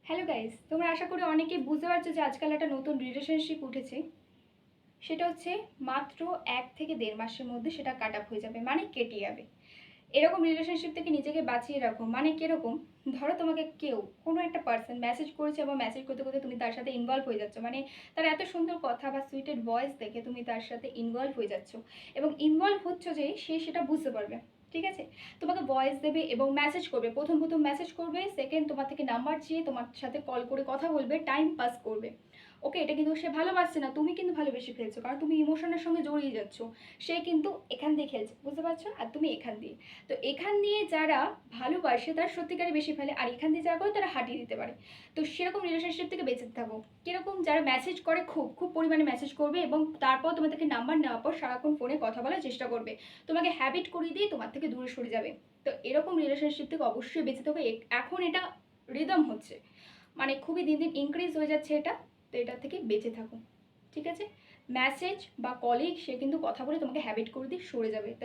Hello guys, তোমরা আশা করি অনেকেই বুঝতে পারছো যে আজকাল একটা নতুন রিলেশনশিপ উঠেছে। সেটা হচ্ছে মাত্র 1 থেকে 1.5 মাসের মধ্যে সেটা কাট আপ হয়ে যাবে, মানে কেটে যাবে। এরকম রিলেশনশিপ থেকে নিজেকে বাঁচিয়ে রাখো। মানে কিরকম? ধরো তোমাকে কেউ কোনো একটা পার্সন মেসেজ করেছে এবং মেসেজ করতে করতে তুমি তার সাথে ইনভলভ হয়ে যাচ্ছ, মানে তার এত সুন্দর কথা বা সুইটেড ভয়েস দেখে তুমি তার সাথে ইনভলভ হয়ে যাচ্ছ এবং ইনভলভ হচ্ছ যে সে সেটা বুঝতে পারবে। ঠিক আছে, তোমাকে ভয়েস দেবে এবং মেসেজ করবে, প্রথম প্রথম মেসেজ করবে, সেকেন্ড তোমার থেকে নাম্বার চেয়ে তোমার সাথে কল করে কথা বলবে, টাইম পাস করবে। ওকে, এটা কিন্তু সে ভালোবাসছে না, তুমি কিন্তু ভালোবেসে ফেলছো, কারণ তুমি ইমোশনের সঙ্গে জড়িয়ে যাচ্ছ। সে কিন্তু এখান দিয়ে খেলছে, বুঝতে পারছো, আর তুমি এখান দিয়ে। তো এখান দিয়ে যারা ভালোবাসে তারা সত্যিকারে বেশি ফেলে, আর এখান দিয়ে যারা করে তারা হাঁটিয়ে দিতে পারে। তো সেরকম রিলেশনশিপ থেকে বেঁচে থাকো। কিরকম? যারা মেসেজ করে, খুব খুব পরিমাণে মেসেজ করবে এবং তারপর তোমার থেকে নাম্বার নেওয়ার পর সারাক্ষণ ফোনে কথা বলার চেষ্টা করবে, তোমাকে হ্যাবিট করিয়ে দিয়ে তোমার থেকে দূরে সরে যাবে। তো এরকম রিলেশনশিপ থেকে অবশ্যই বেঁচে থাকো। এখন এটা রিদম হচ্ছে, মানে খুবই দিন দিন ইনক্রিজ হয়ে যাচ্ছে এটা। তো এটা থেকে বেঁচে থাকো। ঠিক আছে, মেসেজ বা কলিগ সে কিন্তু কথা বলে তোমাকে হ্যাবিট করে দিয়ে সরে যাবে। তাই